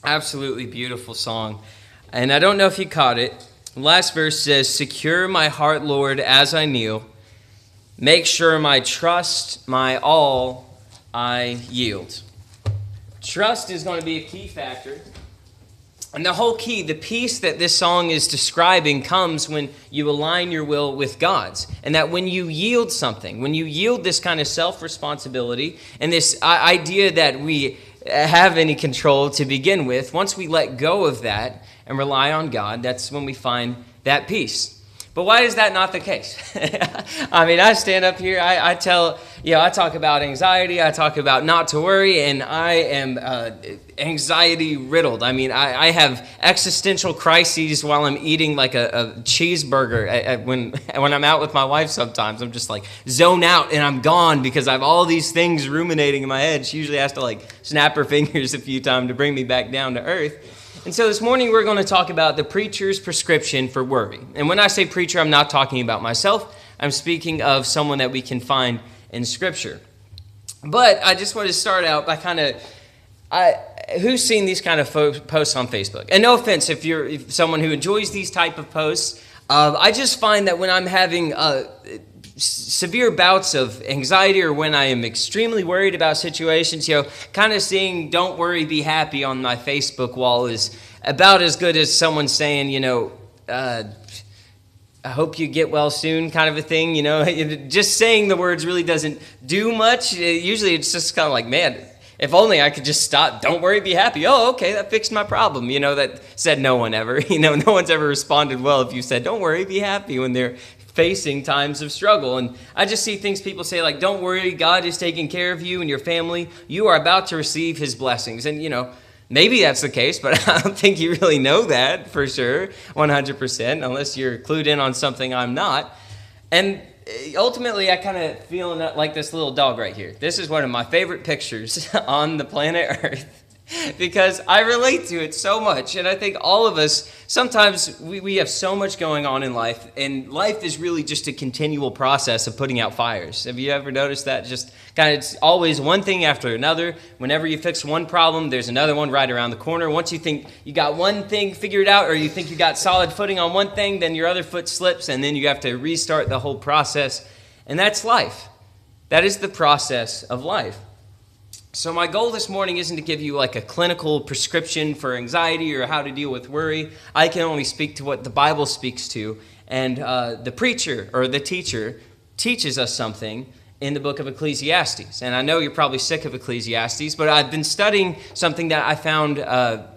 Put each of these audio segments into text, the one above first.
Absolutely beautiful song. And I don't know if you caught it. The last verse says, "Secure my heart, Lord, as I kneel. Make sure my trust, my all, I yield." Trust is going to be a key factor. And the whole key, the peace that this song is describing comes when you align your will with God's. And that when you yield something, when you yield this kind of self-responsibility and this idea that we have any control to begin with, once we let go of that and rely on God, that's when we find that peace. But why is that not the case? I mean, I stand up here, I talk about anxiety, I talk about not to worry, and I am anxiety riddled. I mean, I have existential crises while I'm eating like a cheeseburger. When I'm out with my wife sometimes, I'm just like zone out and I'm gone because I have all these things ruminating in my head. She usually has to like snap her fingers a few times to bring me back down to earth. And so this morning we're going to talk about the preacher's prescription for worry. And when I say preacher, I'm not talking about myself. I'm speaking of someone that we can find in Scripture. But I just want to start out by who's seen these kind of posts on Facebook? And no offense if you're someone who enjoys these type of posts. I just find that when I'm having severe bouts of anxiety or when I am extremely worried about situations, kind of seeing "don't worry, be happy" on my Facebook wall is about as good as someone saying, I hope you get well soon kind of a thing. Just saying the words really doesn't do much. Usually it's just kind of like, man, if only I could just stop, "don't worry, be happy." Oh, okay, that fixed my problem. That said no one ever. No one's ever responded well if you said "don't worry, be happy" when they're facing times of struggle. And I just see things people say like, "Don't worry, God is taking care of you and your family. You are about to receive his blessings." And, maybe that's the case, but I don't think you really know that for sure, 100%, unless you're clued in on something I'm not. And ultimately, I kind of feel like this little dog right here. This is one of my favorite pictures on the planet Earth because I relate to it so much. And I think all of us, sometimes we have so much going on in life, and life is really just a continual process of putting out fires. Have you ever noticed that? Just kind of, it's always one thing after another. Whenever you fix one problem, there's another one right around the corner. Once you think you got one thing figured out, or you think you got solid footing on one thing, then your other foot slips, and then you have to restart the whole process. And that's life. That is the process of life. So my goal this morning isn't to give you like a clinical prescription for anxiety or how to deal with worry. I can only speak to what the Bible speaks to. And the preacher or the teacher teaches us something in the book of Ecclesiastes. And I know you're probably sick of Ecclesiastes, but I've been studying something that I found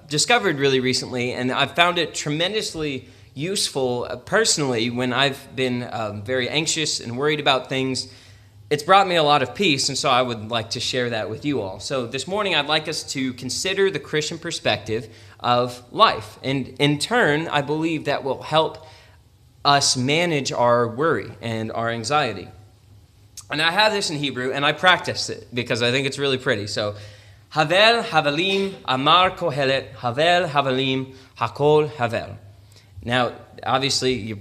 discovered really recently, and I've found it tremendously useful personally when I've been very anxious and worried about things. It's brought me a lot of peace, and so I would like to share that with you all. So this morning, I'd like us to consider the Christian perspective of life. And in turn, I believe that will help us manage our worry and our anxiety. And I have this in Hebrew, and I practice it because I think it's really pretty. So, Havel Havelim Amar Kohelet Havel Havelim Hakol Havel. Now, obviously,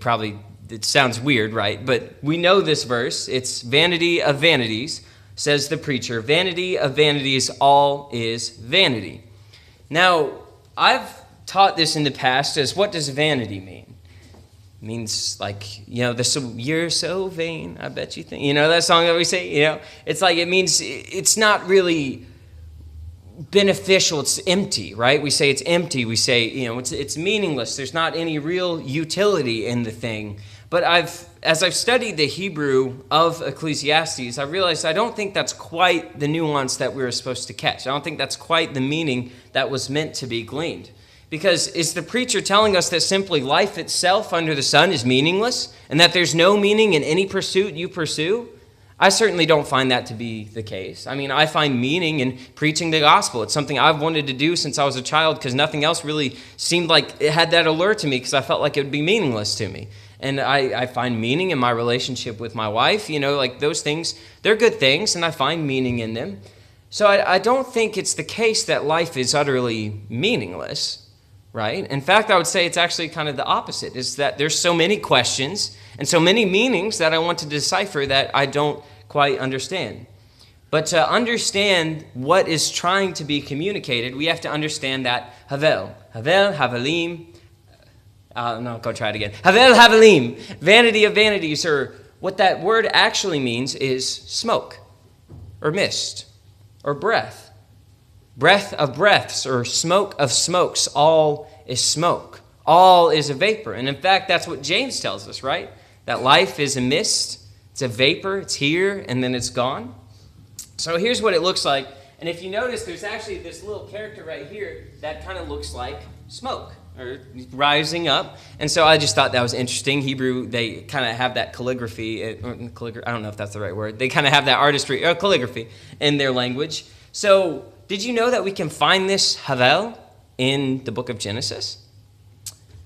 it sounds weird, right? But we know this verse. It's vanity of vanities, says the preacher. Vanity of vanities, all is vanity. Now, I've taught this in the past as what does vanity mean? It means like, you're so vain, I bet you think. That song that we say, it's like it means it's not really beneficial. It's empty, right? We say it's empty. We say, it's meaningless. There's not any real utility in the thing. But as I've studied the Hebrew of Ecclesiastes, I realized I don't think that's quite the nuance that we were supposed to catch. I don't think that's quite the meaning that was meant to be gleaned. Because is the preacher telling us that simply life itself under the sun is meaningless and that there's no meaning in any pursuit you pursue? I certainly don't find that to be the case. I mean, I find meaning in preaching the gospel. It's something I've wanted to do since I was a child because nothing else really seemed like it had that allure to me because I felt like it would be meaningless to me. And I find meaning in my relationship with my wife. Like those things, they're good things, and I find meaning in them. So I don't think it's the case that life is utterly meaningless, right? In fact, I would say it's actually kind of the opposite, is that there's so many questions and so many meanings that I want to decipher that I don't quite understand. But to understand what is trying to be communicated, we have to understand that Havel, Havalim, no, go try it again. Havel, Havalim, vanity of vanities, or what that word actually means is smoke, or mist, or breath. Breath of breaths, or smoke of smokes, all is smoke. All is a vapor. And in fact, that's what James tells us, right? That life is a mist, it's a vapor, it's here, and then it's gone. So here's what it looks like. And if you notice, there's actually this little character right here that kind of looks like smoke, or rising up. And so I just thought that was interesting. Hebrew, they kind of have that calligraphy. I don't know if that's the right word. They kind of have that artistry, or calligraphy in their language. So did you know that we can find this Havel in the book of Genesis?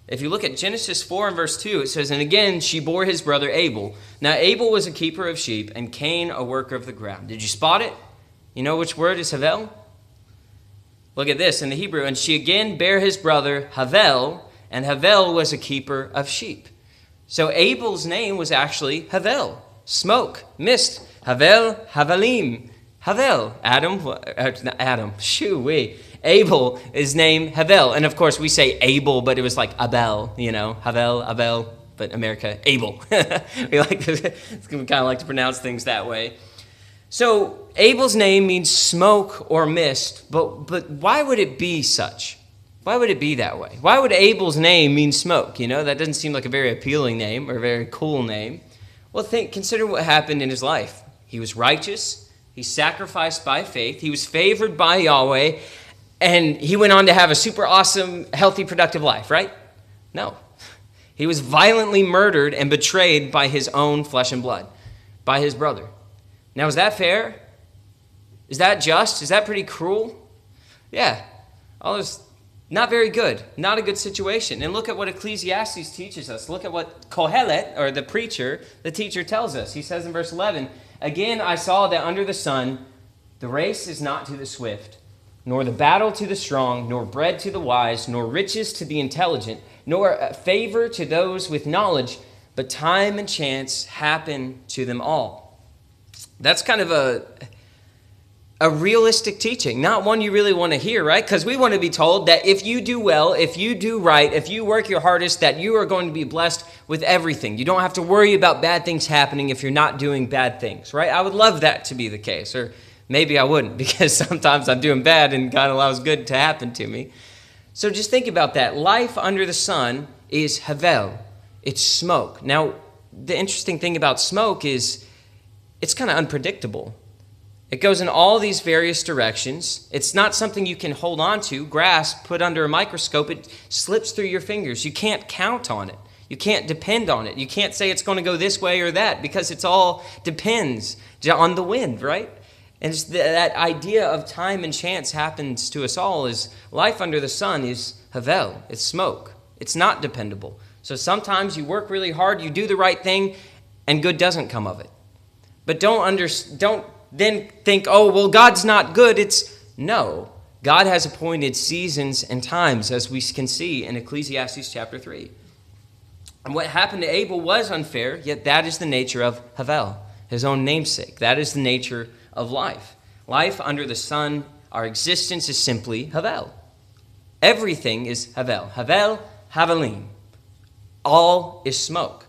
If you look at Genesis 4 and verse 2, it says, "And again she bore his brother Abel. Now Abel was a keeper of sheep, and Cain a worker of the ground." Did you spot it? You know which word is Havel? Look at this in the Hebrew. "And she again bare his brother Havel, and Havel was a keeper of sheep." So Abel's name was actually Havel, smoke, mist. Havel, Havalim, Havel. Abel is named Havel. And of course, we say Abel, but it was like Abel, Havel, Abel, but America, Abel. we kind of like to pronounce things that way. So Abel's name means smoke or mist, but why would it be such? Why would it be that way? Why would Abel's name mean smoke? That doesn't seem like a very appealing name or a very cool name. Well, consider what happened in his life. He was righteous. He sacrificed by faith. He was favored by Yahweh. And he went on to have a super awesome, healthy, productive life, right? No. He was violently murdered and betrayed by his own flesh and blood, by his brother. Now, is that fair? Is that just? Is that pretty cruel? Yeah. All this, not very good. Not a good situation. And look at what Ecclesiastes teaches us. Look at what Kohelet, or the preacher, the teacher, tells us. He says in verse 11, "Again I saw that under the sun, the race is not to the swift, nor the battle to the strong, nor bread to the wise, nor riches to the intelligent, nor favor to those with knowledge, but time and chance happen to them all." That's kind of a realistic teaching, not one you really want to hear, right? Because we want to be told that if you do well, if you do right, if you work your hardest, that you are going to be blessed with everything. You don't have to worry about bad things happening if you're not doing bad things, right? I would love that to be the case, or maybe I wouldn't, because sometimes I'm doing bad and God allows good to happen to me. So just think about that. Life under the sun is Havel. It's smoke. Now, the interesting thing about smoke is it's kind of unpredictable. It goes in all these various directions. It's not something you can hold on to, grasp, put under a microscope. It slips through your fingers. You can't count on it. You can't depend on it. You can't say it's going to go this way or that, because it's all depends on the wind, right? And it's that idea of time and chance happens to us all. Is life under the sun is Havel. It's smoke. It's not dependable. So sometimes you work really hard, you do the right thing, and good doesn't come of it. But don't then think, oh, well, God's not good. No. God has appointed seasons and times, as we can see in Ecclesiastes chapter 3. And what happened to Abel was unfair, yet that is the nature of Havel, his own namesake. That is the nature of life. Life under the sun, our existence is simply Havel. Everything is Havel. Havel, Havalim. All is smoke.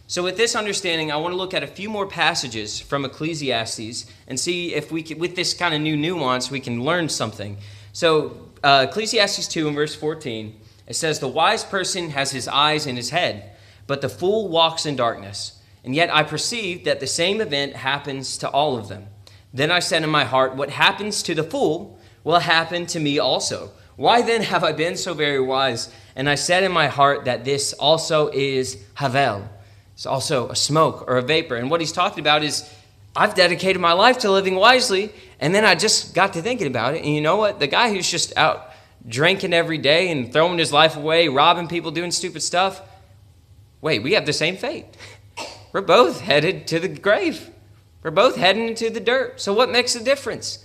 So with this understanding, I want to look at a few more passages from Ecclesiastes and see if we can, with this kind of new nuance, we can learn something. So Ecclesiastes 2 and verse 14, it says, "The wise person has his eyes in his head, but the fool walks in darkness. And yet I perceive that the same event happens to all of them. Then I said in my heart, what happens to the fool will happen to me also. Why then have I been so very wise? And I said in my heart that this also is Havel." It's also a smoke or a vapor. And what he's talking about is, I've dedicated my life to living wisely, and then I just got to thinking about it. And you know what? The guy who's just out drinking every day and throwing his life away, robbing people, doing stupid stuff, wait, we have the same fate. We're both headed to the grave. We're both heading into the dirt. So what makes the difference?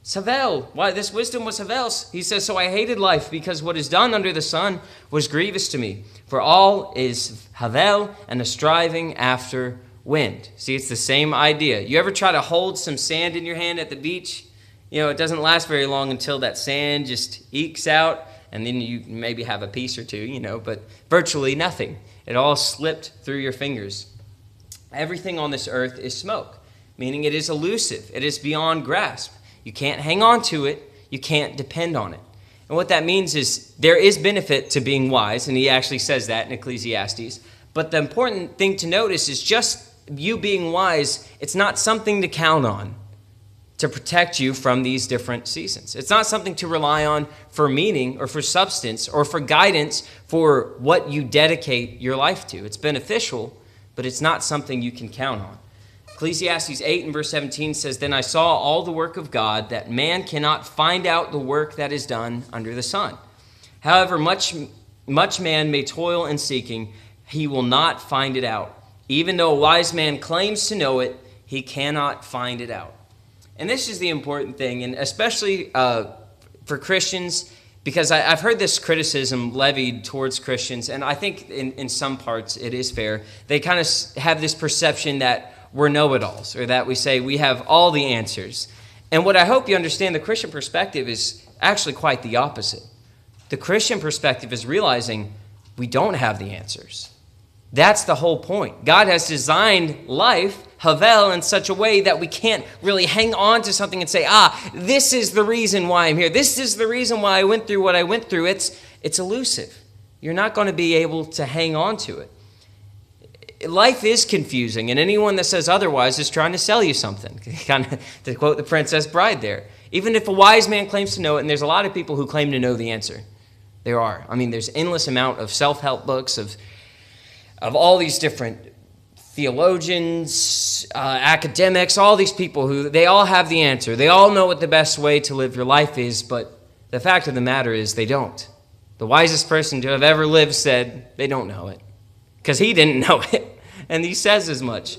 It's Havel. Why this wisdom was Havel. He says, "So I hated life, because what is done under the sun was grievous to me. For all is Havel and a striving after wind. See, it's the same idea. You ever try to hold some sand in your hand at the beach? It doesn't last very long until that sand just ekes out, and then you maybe have a piece or two, but virtually nothing. It all slipped through your fingers. Everything on this earth is smoke, meaning it is elusive. It is beyond grasp. You can't hang on to it. You can't depend on it. And what that means is there is benefit to being wise, and he actually says that in Ecclesiastes. But the important thing to notice is just you being wise, it's not something to count on to protect you from these different seasons. It's not something to rely on for meaning or for substance or for guidance for what you dedicate your life to. It's beneficial, but it's not something you can count on. Ecclesiastes 8 and verse 17 says, "Then I saw all the work of God, that man cannot find out the work that is done under the sun. However much man may toil in seeking, he will not find it out. Even though a wise man claims to know it, he cannot find it out." And this is the important thing, and especially for Christians, because I've heard this criticism levied towards Christians, and I think in some parts it is fair. They kind of have this perception that we're know-it-alls, or that we say we have all the answers. And what I hope you understand, the Christian perspective is actually quite the opposite. The Christian perspective is realizing we don't have the answers. That's the whole point. God has designed life, Havel, in such a way that we can't really hang on to something and say, this is the reason why I'm here. This is the reason why I went through what I went through. It's elusive. You're not going to be able to hang on to it. Life is confusing, and anyone that says otherwise is trying to sell you something. Kind of to quote the Princess Bride there. Even if a wise man claims to know it, and there's a lot of people who claim to know the answer. There are. There's endless amount of self-help books, of all these different theologians, academics, all these people who, they all have the answer. They all know what the best way to live your life is, but the fact of the matter is they don't. The wisest person to have ever lived said they don't know it, because he didn't know it, and he says as much.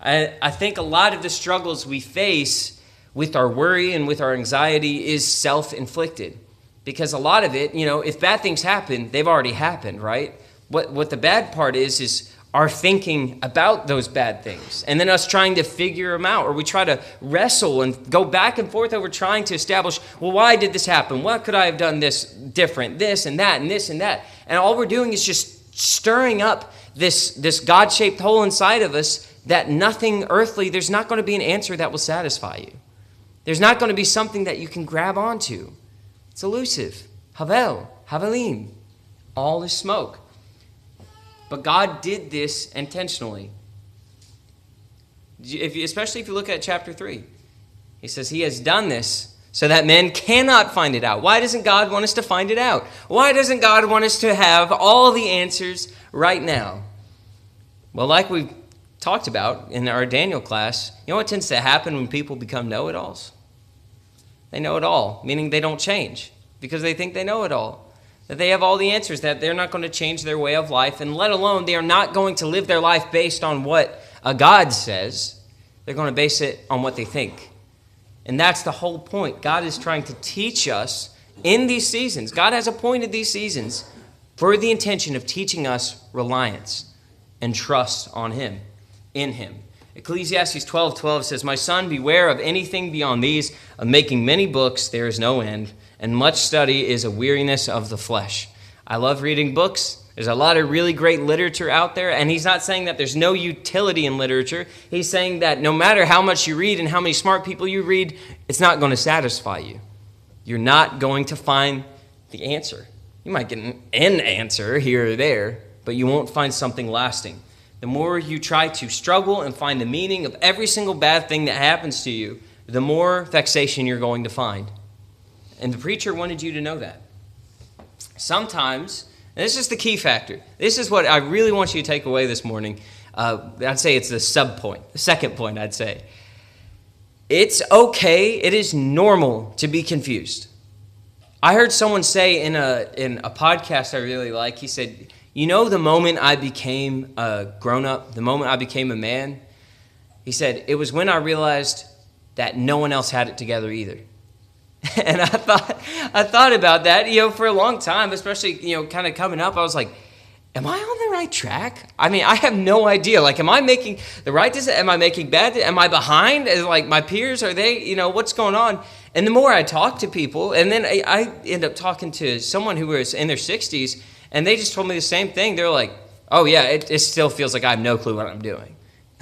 I think a lot of the struggles we face with our worry and with our anxiety is self-inflicted, because a lot of it, if bad things happen, they've already happened, right? What the bad part is our thinking about those bad things, and then us trying to figure them out, or we try to wrestle and go back and forth over trying to establish, well, why did this happen? What could I have done this different? This and that and this and that. And all we're doing is just stirring up this God-shaped hole inside of us that nothing earthly, there's not going to be an answer that will satisfy you. There's not going to be something that you can grab onto. It's elusive. Havel, Havelim. All is smoke. But God did this intentionally. Especially if you look at chapter 3. He says he has done this so that men cannot find it out. Why doesn't God want us to find it out? Why doesn't God want us to have all the answers right now? Well, like we've talked about in our Daniel class, you know what tends to happen when people become know-it-alls? They know it all, meaning they don't change because they think they know it all. That they have all the answers, that they're not going to change their way of life, and let alone they are not going to live their life based on what a God says. They're going to base it on what they think. And that's the whole point. God is trying to teach us in these seasons. God has appointed these seasons for the intention of teaching us reliance and trust on him, in him. Ecclesiastes 12:12 says, "My son, beware of anything beyond these, of making many books, there is no end, and much study is a weariness of the flesh." I love reading books. There's a lot of really great literature out there, and he's not saying that there's no utility in literature. He's saying that no matter how much you read and how many smart people you read, it's not going to satisfy you. You're not going to find the answer. You might get an answer here or there, but you won't find something lasting. The more you try to struggle and find the meaning of every single bad thing that happens to you, the more vexation you're going to find. And the preacher wanted you to know that. Sometimes, and this is the key factor. This is what I really want you to take away this morning. I'd say it's the sub-point, the second point, I'd say. It's okay, it is normal to be confused. I heard someone say in a podcast I really like, he said, the moment I became a grown-up, the moment I became a man, he said, it was when I realized that no one else had it together either. And I thought about that, for a long time, especially, kind of coming up. I was like, am I on the right track? I mean, I have no idea. Like, am I making the right decision? Am I making bad? Am I behind? Like my peers, are they, what's going on? And the more I talk to people, and then I end up talking to someone who was in their 60s, and they just told me the same thing. They're like, oh yeah, it still feels like I have no clue what I'm doing.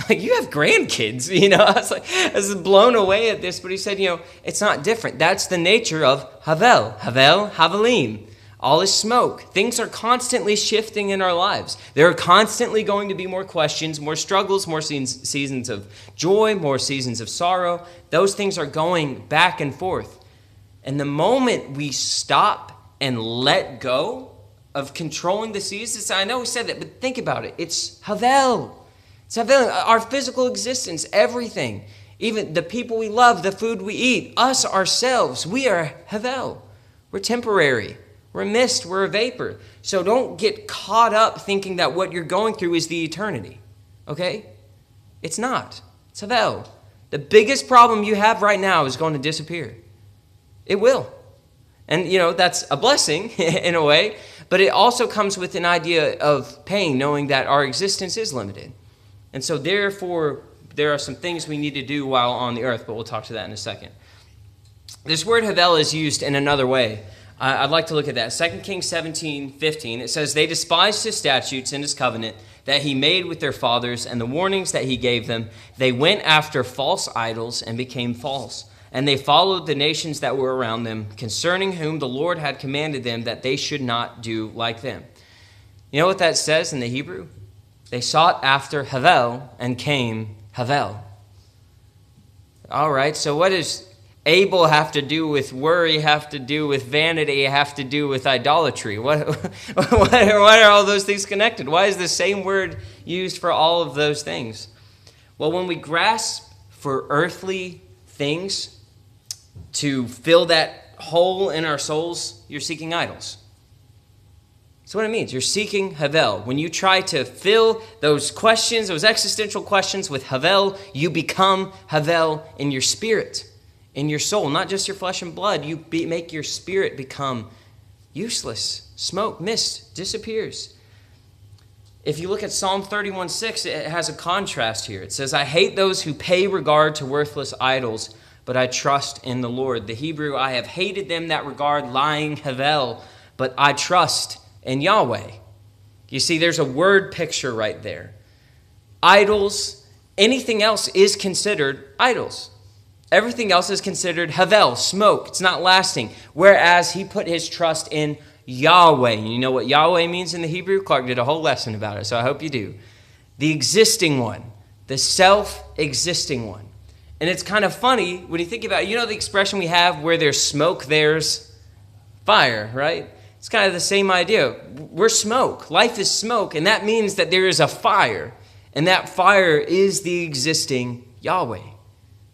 Like, you have grandkids, I was blown away at this, but he said, it's not different. That's the nature of Havel, Havalim. All is smoke. Things are constantly shifting in our lives. There are constantly going to be more questions, more struggles, more seasons of joy, more seasons of sorrow. Those things are going back and forth. And the moment we stop and let go of controlling the seasons, I know we said that, but think about it. It's Havel. It's Havel, our physical existence, everything. Even the people we love, the food we eat, us, ourselves, we are Havel. We're temporary. We're a mist, we're a vapor. So don't get caught up thinking that what you're going through is the eternity, okay? It's not. It's Havel. The biggest problem you have right now is going to disappear. It will. And, that's a blessing in a way, but it also comes with an idea of pain, knowing that our existence is limited. And so therefore, there are some things we need to do while on the earth, but we'll talk to that in a second. This word Havel is used in another way. I'd like to look at that. 2 Kings 17:15, it says, they despised his statutes and his covenant that he made with their fathers and the warnings that he gave them. They went after false idols and became false. And they followed the nations that were around them, concerning whom the Lord had commanded them that they should not do like them. You know what that says in the Hebrew? They sought after Havel and came Havel. All right, so what does Abel have to do with worry, have to do with vanity, have to do with idolatry? What are all those things connected? Why is the same word used for all of those things? Well, when we grasp for earthly things to fill that hole in our souls, you're seeking idols. That's what it means. You're seeking Havel. When you try to fill those questions, those existential questions with Havel, you become Havel in your spirit, in your soul, not just your flesh and blood. You make your spirit become useless. Smoke, mist, disappears. If you look at Psalm 31:6, it has a contrast here. It says, I hate those who pay regard to worthless idols, but I trust in the Lord. The Hebrew, I have hated them that regard lying Havel, but I trust in Yahweh. You see, there's a word picture right there. Idols, anything else is considered idols. Everything else is considered Havel, smoke. It's not lasting. Whereas he put his trust in Yahweh. You know what Yahweh means in the Hebrew? Clark did a whole lesson about it, so I hope you do. The existing one, the self-existing one. And it's kind of funny when you think about it. You know the expression we have, where there's smoke, there's fire, right? It's kind of the same idea. We're smoke. Life is smoke, and that means that there is a fire. And that fire is the existing Yahweh,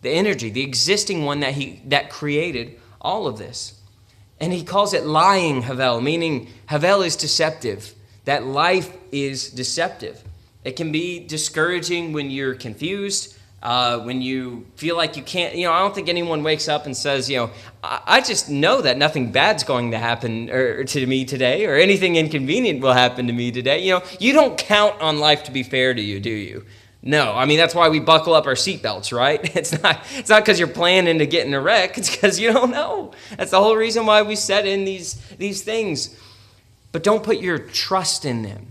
the energy, the existing one that created all of this. And he calls it lying Havel, meaning Havel is deceptive. That life is deceptive. It can be discouraging when you're confused, when you feel like you can't, I don't think anyone wakes up and says, I just know that nothing bad's going to happen to me today, or anything inconvenient will happen to me today. You don't count on life to be fair to you, do you? No, I mean, that's why we buckle up our seatbelts, right? It's not because you're planning to get in a wreck. It's because you don't know. That's the whole reason why we set in these things. But don't put your trust in them.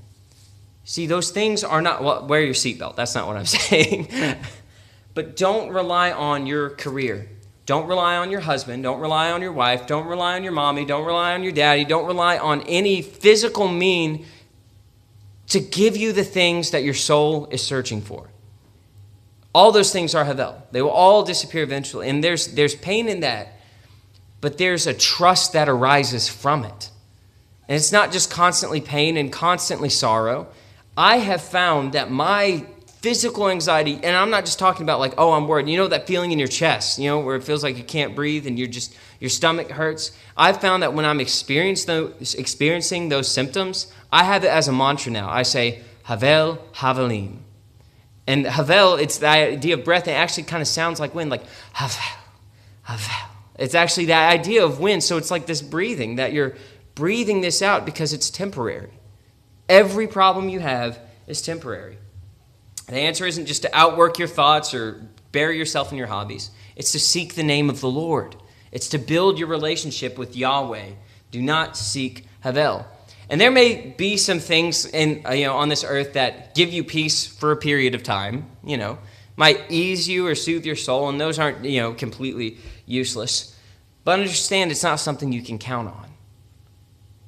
See, those things are not, well, wear your seatbelt. That's not what I'm saying. But don't rely on your career. Don't rely on your husband. Don't rely on your wife. Don't rely on your mommy. Don't rely on your daddy. Don't rely on any physical mean to give you the things that your soul is searching for. All those things are Havel. They will all disappear eventually. And there's pain in that, but there's a trust that arises from it. And it's not just constantly pain and constantly sorrow. I have found that my physical anxiety, and I'm not just talking about like, oh, I'm worried. You know that feeling in your chest, where it feels like you can't breathe and your stomach hurts. I've found that when I'm experiencing those symptoms, I have it as a mantra now. I say, Havel, Havelim. And Havel, it's the idea of breath. It actually kind of sounds like wind, like Havel, Havel. It's actually that idea of wind. So it's like this breathing, that you're breathing this out because it's temporary. Every problem you have is temporary. The answer isn't just to outwork your thoughts or bury yourself in your hobbies. It's to seek the name of the Lord. It's to build your relationship with Yahweh. Do not seek Havel. And there may be some things on this earth that give you peace for a period of time, might ease you or soothe your soul, and those aren't, completely useless. But understand it's not something you can count on,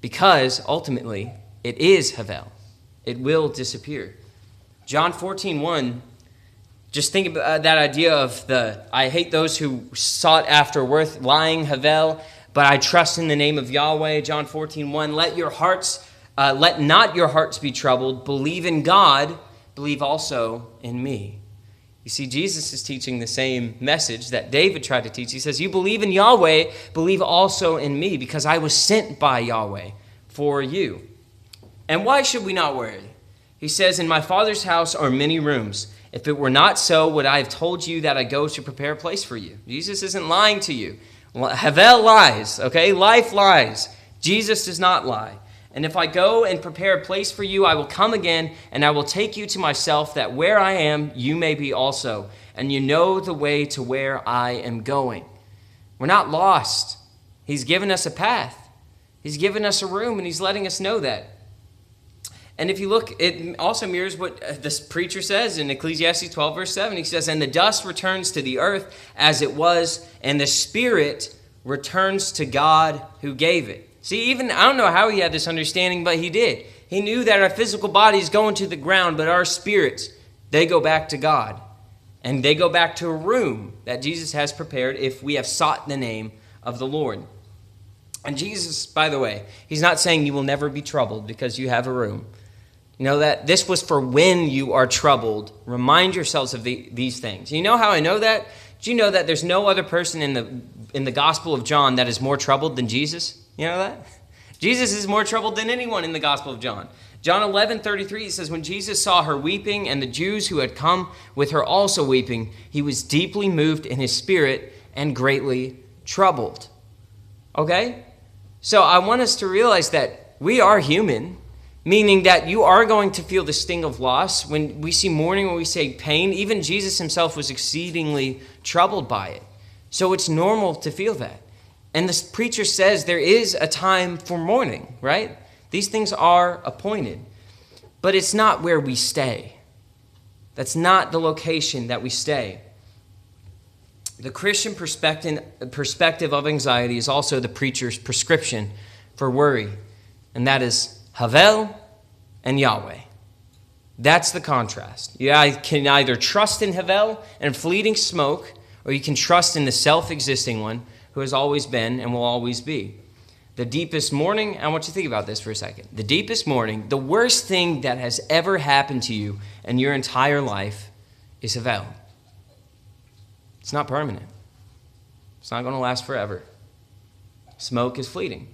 because ultimately it is Havel. It will disappear. John 14:1, just think about that idea of I hate those who sought after worth lying Havel, but I trust in the name of Yahweh. John 14:1, let not your hearts be troubled. Believe in God, believe also in me. You see, Jesus is teaching the same message that David tried to teach. He says, you believe in Yahweh, believe also in me, because I was sent by Yahweh for you. And why should we not worry? He says, in my Father's house are many rooms. If it were not so, would I have told you that I go to prepare a place for you? Jesus isn't lying to you. Havel lies, okay? Life lies. Jesus does not lie. And if I go and prepare a place for you, I will come again, and I will take you to myself, that where I am, you may be also. And you know the way to where I am going. We're not lost. He's given us a path. He's given us a room, and he's letting us know that. And if you look, it also mirrors what this preacher says in Ecclesiastes 12, verse 7. He says, and the dust returns to the earth as it was, and the spirit returns to God who gave it. See, I don't know how he had this understanding, but he did. He knew that our physical bodies go into the ground, but our spirits, they go back to God. And they go back to a room that Jesus has prepared if we have sought the name of the Lord. And Jesus, by the way, he's not saying you will never be troubled because you have a room. You know that this was for when you are troubled. Remind yourselves of these things. You know how I know that? Do you know that there's no other person in the Gospel of John that is more troubled than Jesus? You know that? Jesus is more troubled than anyone in the Gospel of John. John 11:33 says, when Jesus saw her weeping and the Jews who had come with her also weeping, he was deeply moved in his spirit and greatly troubled. Okay? So I want us to realize that we are human, meaning that you are going to feel the sting of loss. When we see mourning, when we say pain, even Jesus himself was exceedingly troubled by it. So it's normal to feel that. And the preacher says there is a time for mourning, right? These things are appointed. But it's not where we stay. That's not the location that we stay. The Christian perspective of anxiety is also the preacher's prescription for worry. And that is Havel and Yahweh. That's the contrast. You can either trust in Havel and fleeting smoke, or you can trust in the self-existing one who has always been and will always be. The deepest mourning, I want you to think about this for a second. The deepest mourning, the worst thing that has ever happened to you in your entire life is Havel. It's not permanent. It's not going to last forever. Smoke is fleeting.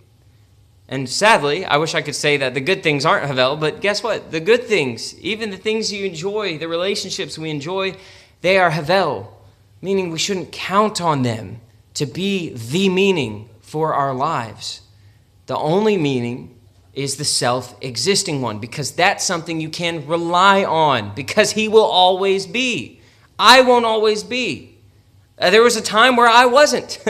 And sadly, I wish I could say that the good things aren't Havel, but guess what? The good things, even the things you enjoy, the relationships we enjoy, they are Havel, meaning we shouldn't count on them to be the meaning for our lives. The only meaning is the self-existing one, because that's something you can rely on, because he will always be. I won't always be. There was a time where I wasn't,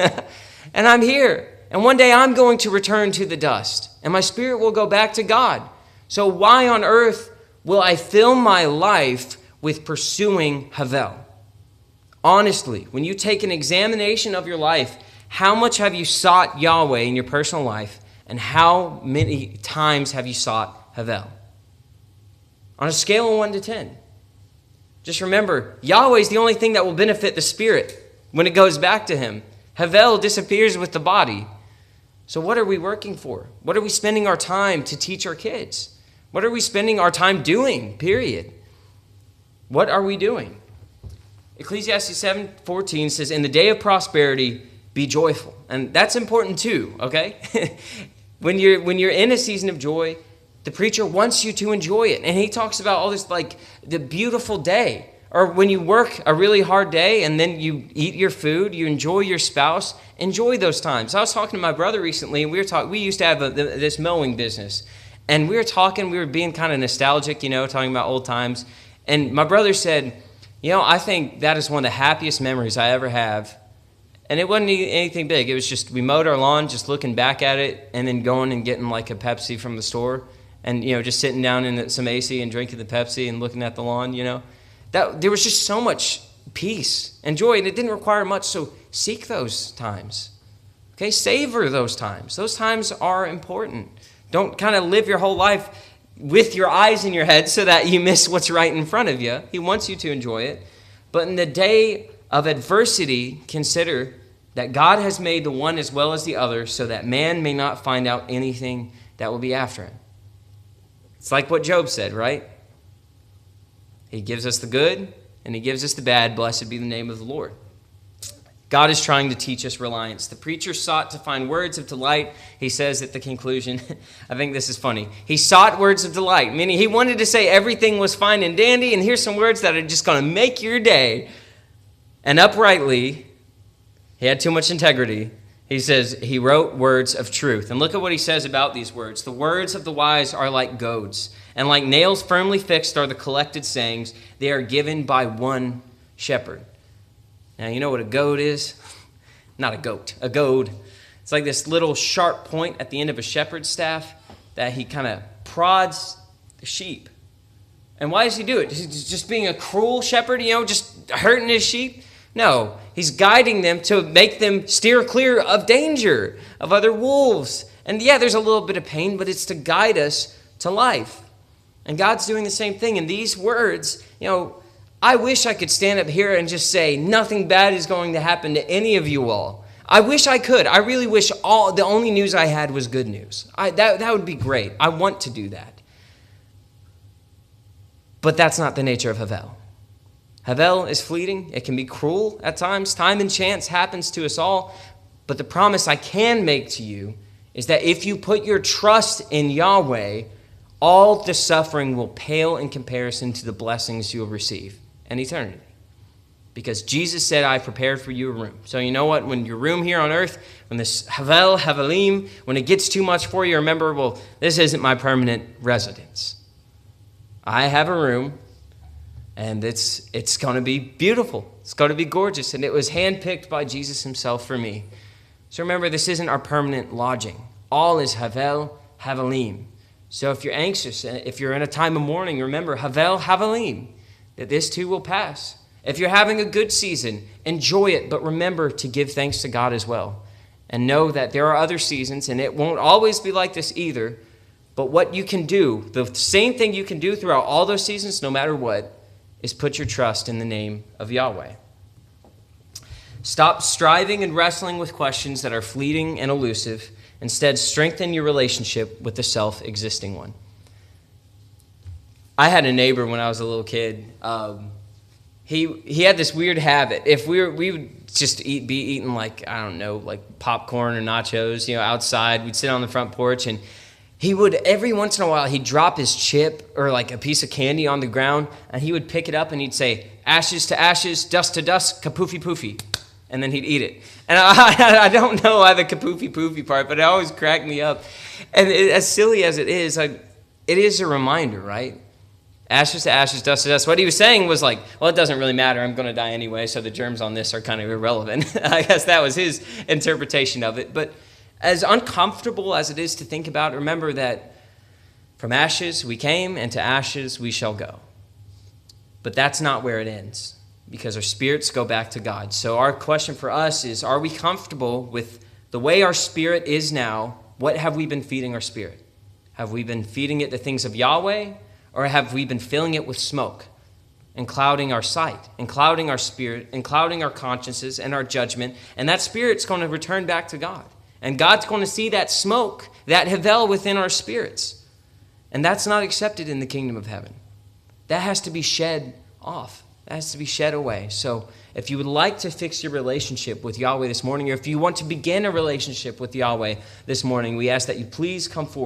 and I'm here. And one day I'm going to return to the dust, and my spirit will go back to God. So why on earth will I fill my life with pursuing Havel? Honestly, when you take an examination of your life, how much have you sought Yahweh in your personal life, and how many times have you sought Havel? On a scale of 1 to 10. Just remember, Yahweh is the only thing that will benefit the spirit when it goes back to him. Havel disappears with the body. So what are we working for? What are we spending our time to teach our kids? What are we spending our time doing, period? What are we doing? Ecclesiastes 7:14 says, in the day of prosperity, be joyful. And that's important too, okay? When you're in a season of joy, the preacher wants you to enjoy it. And he talks about all this, like the beautiful day. Or when you work a really hard day and then you eat your food, you enjoy your spouse, enjoy those times. I was talking to my brother recently, and we used to have this mowing business. And we were being kind of nostalgic, talking about old times. And my brother said, I think that is one of the happiest memories I ever have. And it wasn't anything big. It was just, we mowed our lawn, just looking back at it, and then going and getting like a Pepsi from the store. And, just sitting down in some AC and drinking the Pepsi and looking at the lawn, That there was just so much peace and joy, and it didn't require much. So seek those times. Okay, savor those times. Those times are important. Don't kind of live your whole life with your eyes in your head so that you miss what's right in front of you. He wants you to enjoy it. But in the day of adversity, consider that God has made the one as well as the other so that man may not find out anything that will be after him. It's like what Job said, right? He gives us the good and he gives us the bad. Blessed be the name of the Lord. God is trying to teach us reliance. The preacher sought to find words of delight. He says at the conclusion, I think this is funny. He sought words of delight, meaning he wanted to say everything was fine and dandy, and here's some words that are just going to make your day. And uprightly, he had too much integrity. He says he wrote words of truth. And look at what he says about these words. The words of the wise are like goads, and like nails firmly fixed are the collected sayings. They are given by one shepherd. Now, you know what a goad is? Not a goat, a goad. It's like this little sharp point at the end of a shepherd's staff that he kind of prods the sheep. And why does he do it? Is he just being a cruel shepherd, just hurting his sheep? No, he's guiding them to make them steer clear of danger, of other wolves. And yeah, there's a little bit of pain, but it's to guide us to life. And God's doing the same thing. And these words, I wish I could stand up here and just say nothing bad is going to happen to any of you all. I wish I could. I really wish the only news I had was good news. That would be great. I want to do that. But that's not the nature of Havel. Havel is fleeting. It can be cruel at times. Time and chance happens to us all. But the promise I can make to you is that if you put your trust in Yahweh, all the suffering will pale in comparison to the blessings you will receive in eternity. Because Jesus said, I prepared for you a room. So you know what? When your room here on earth, when this Havalim, when it gets too much for you, remember, this isn't my permanent residence. I have a room, and it's going to be beautiful. It's going to be gorgeous. And it was handpicked by Jesus himself for me. So remember, this isn't our permanent lodging. All is Havalim. So if you're anxious, if you're in a time of mourning, remember, Havalim, that this too will pass. If you're having a good season, enjoy it, but remember to give thanks to God as well. And know that there are other seasons, and it won't always be like this either. But what you can do, the same thing you can do throughout all those seasons, no matter what, is put your trust in the name of Yahweh. Stop striving and wrestling with questions that are fleeting and elusive. Instead, strengthen your relationship with the self-existing one. I had a neighbor when I was a little kid. He had this weird habit. If we would just be eating like popcorn or nachos, outside. We'd sit on the front porch, and he would every once in a while he'd drop his chip or like a piece of candy on the ground, and he would pick it up and he'd say, "Ashes to ashes, dust to dust, kapoofy poofy," and then he'd eat it. And I don't know why the kapoofy poofy part, but it always cracked me up. And as silly as it is a reminder, right? Ashes to ashes, dust to dust. What he was saying was like, it doesn't really matter. I'm going to die anyway, so the germs on this are kind of irrelevant. I guess that was his interpretation of it. But as uncomfortable as it is to think about, remember that from ashes we came, and to ashes we shall go. But that's not where it ends, because our spirits go back to God. So our question for us is, are we comfortable with the way our spirit is now? What have we been feeding our spirit? Have we been feeding it the things of Yahweh? Or have we been filling it with smoke and clouding our sight and clouding our spirit and clouding our consciences and our judgment? And that spirit's going to return back to God. And God's going to see that smoke, that Havel within our spirits. And that's not accepted in the kingdom of heaven. That has to be shed off. That has to be shed away. So if you would like to fix your relationship with Yahweh this morning, or if you want to begin a relationship with Yahweh this morning, we ask that you please come forward.